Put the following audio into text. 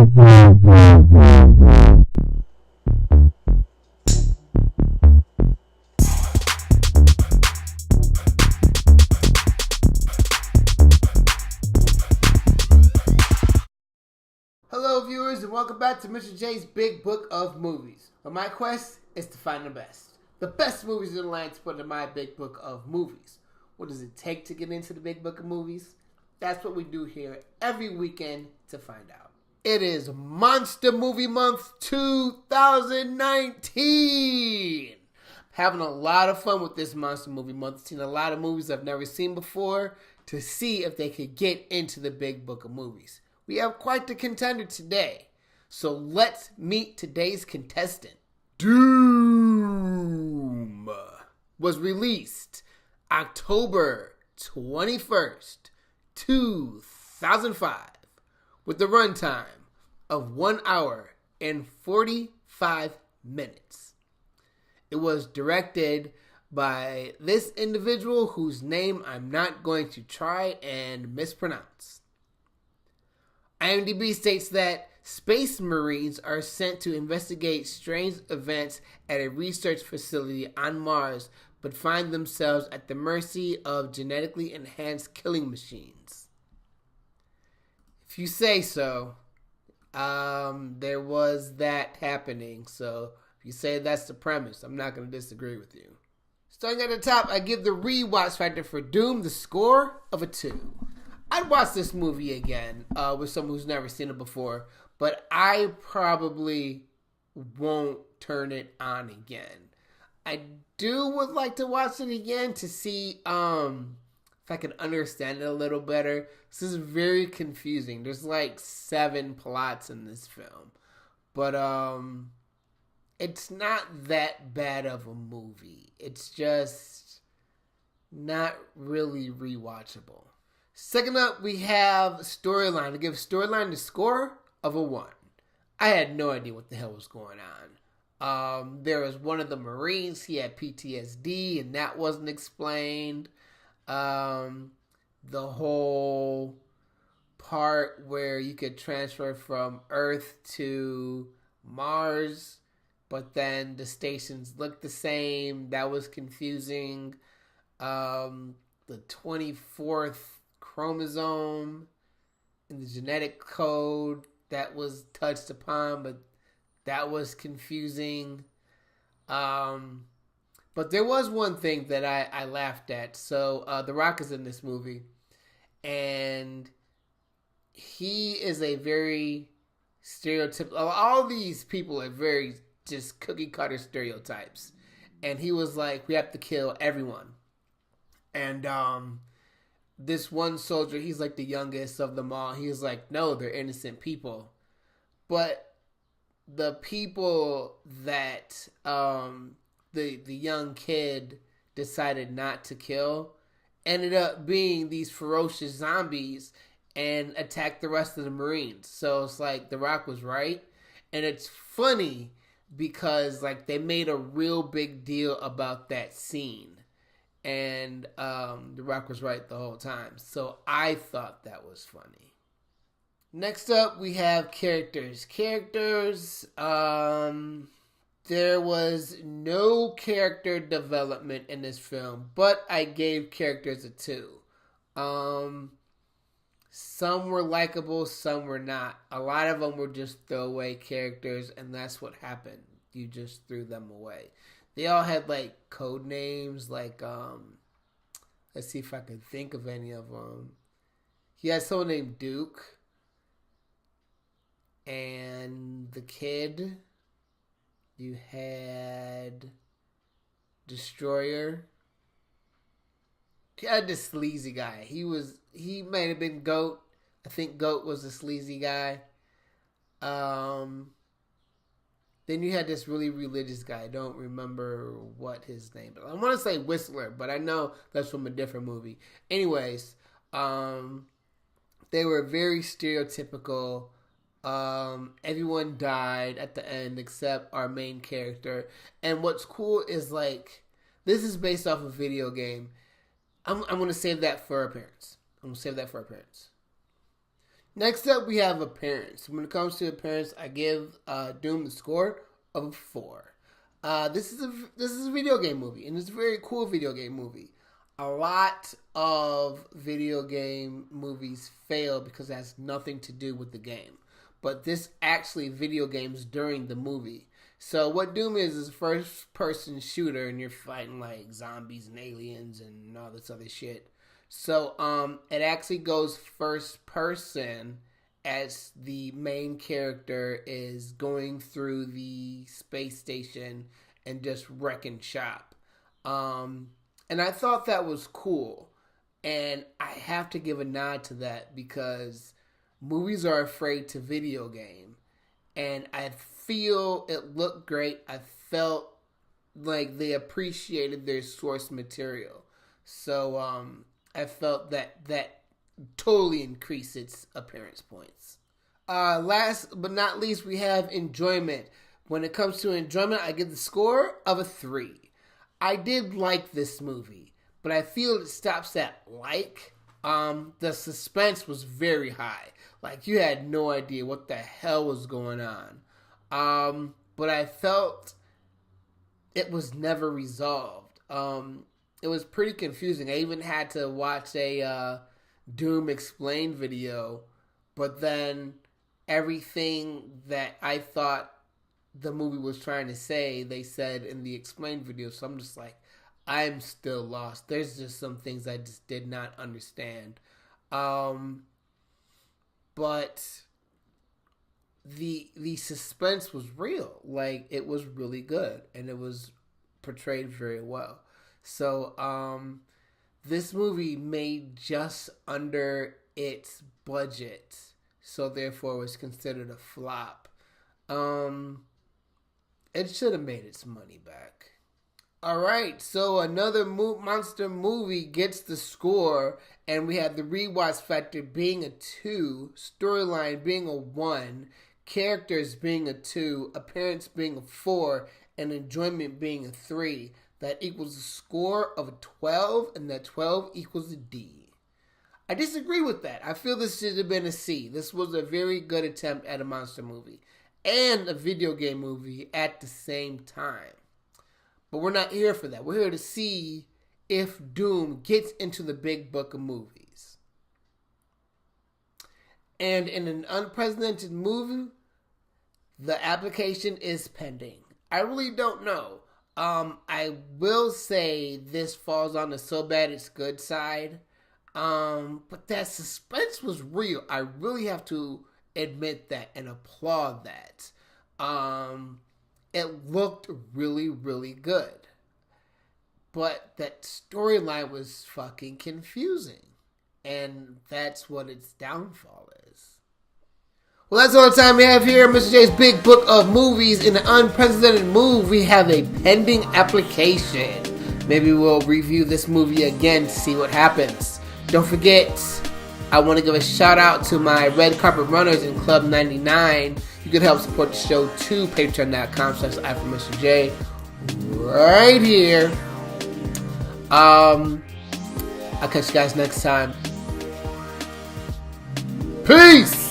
Hello viewers and welcome back to Mr. J's Big Book of Movies. But my quest is to find the best movies in the land to put in my Big Book of Movies. What does it take to get into the Big Book of Movies? That's what we do here every weekend to find out. It is Monster Movie Month 2019. Having a lot of fun with this Monster Movie Month. Seen a lot of movies I've never seen before to see if they could get into the Big Book of Movies. We have quite the contender today. So let's meet today's contestant. Doom was released October 21st, 2005 with a runtime of 1 hour and 45 minutes. It was directed by this individual whose name I'm not going to try and mispronounce. IMDb states that Space Marines are sent to investigate strange events at a research facility on Mars, but find themselves at the mercy of genetically enhanced killing machines. If you say so, there was that happening. So if you say that's the premise, I'm not going to disagree with you. Starting at the top, I give the rewatch factor for Doom the score of a 2. I'd watch this movie again with someone who's never seen it before, but I probably won't turn it on again. I would like to watch it again to see if I can understand it a little better. This is very confusing. There's like 7 plots in this film, but it's not that bad of a movie. It's just not really rewatchable. Second up, we have storyline. I give storyline the score of a 1. I had no idea what the hell was going on. There was one of the Marines. He had PTSD, and that wasn't explained. The whole part where you could transfer from Earth to Mars, but then the stations looked the same. That was confusing. The 24th chromosome in the genetic code that was touched upon, but that was confusing. But there was one thing that I laughed at. So The Rock is in this movie, and he is a very stereotypical. All these people are very just cookie cutter stereotypes, and he was like, we have to kill everyone. And this one soldier, he's like the youngest of them all. He's like, no, they're innocent people. But the people that the young kid decided not to kill ended up being these ferocious zombies and attacked the rest of the Marines. So it's like The Rock was right. And it's funny because like they made a real big deal about that scene. And The Rock was right the whole time. So I thought that was funny. Next up, we have characters. There was no character development in this film, but I gave characters a 2. Some were likable, some were not. A lot of them were just throwaway characters, and that's what happened. You just threw them away. They all had, like, code names, like, let's see if I can think of any of them. He had someone named Duke. And the kid, you had Destroyer. You had this sleazy guy. He might have been Goat. I think Goat was a sleazy guy. Then you had this really religious guy. I don't remember what his name is. I want to say Whistler, but I know that's from a different movie. Anyways, they were very stereotypical. Everyone died at the end except our main character. And what's cool is, like, this is based off a video game. I'm going to save that for appearance. Next up, we have appearance. When it comes to appearance, I give Doom the score of 4. This is a video game movie, and it's a very cool video game movie. A lot of video game movies fail because it has nothing to do with the game. But this actually video games during the movie. So what Doom is a first-person shooter, and you're fighting like zombies and aliens and all this other shit. So it actually goes first person as the main character is going through the space station and just wrecking shop. And I thought that was cool. And I have to give a nod to that because movies are afraid to video game. And I feel it looked great. I felt like they appreciated their source material. So I felt that totally increased its appearance points. Last but not least, we have enjoyment. When it comes to enjoyment, I give the score of a 3. I did like this movie, but I feel it stops at like. The suspense was very high. Like, you had no idea what the hell was going on. But I felt it was never resolved. It was pretty confusing. I even had to watch a Doom Explained video, but then everything that I thought the movie was trying to say, they said in the Explained video, so I'm just like, I'm still lost. There's just some things I just did not understand. But the suspense was real. Like, it was really good, and it was portrayed very well. So, this movie made just under its budget, so therefore was considered a flop. It should have made its money back. Alright, so another monster movie gets the score, and we have the rewatch factor being a 2, storyline being a 1, characters being a 2, appearance being a 4, and enjoyment being a 3. That equals a score of a 12, and that 12 equals a D. I disagree with that. I feel this should have been a C. This was a very good attempt at a monster movie and a video game movie at the same time. But we're not here for that. We're here to see if Doom gets into the big book of movies. And in an unprecedented movie, the application is pending. I really don't know. I will say this falls on the so bad it's good side. But that suspense was real. I really have to admit that and applaud that. It looked really, really good. But that storyline was fucking confusing. And that's what its downfall is. Well, that's all the time we have here. Mr. J's Big Book of Movies. In an unprecedented move, we have a pending application. Maybe we'll review this movie again to see what happens. Don't forget, I want to give a shout out to my Red Carpet Runners in Club 99. You can help support the show too. Patreon.com/iForMrJ. Right here. I'll catch you guys next time. Peace!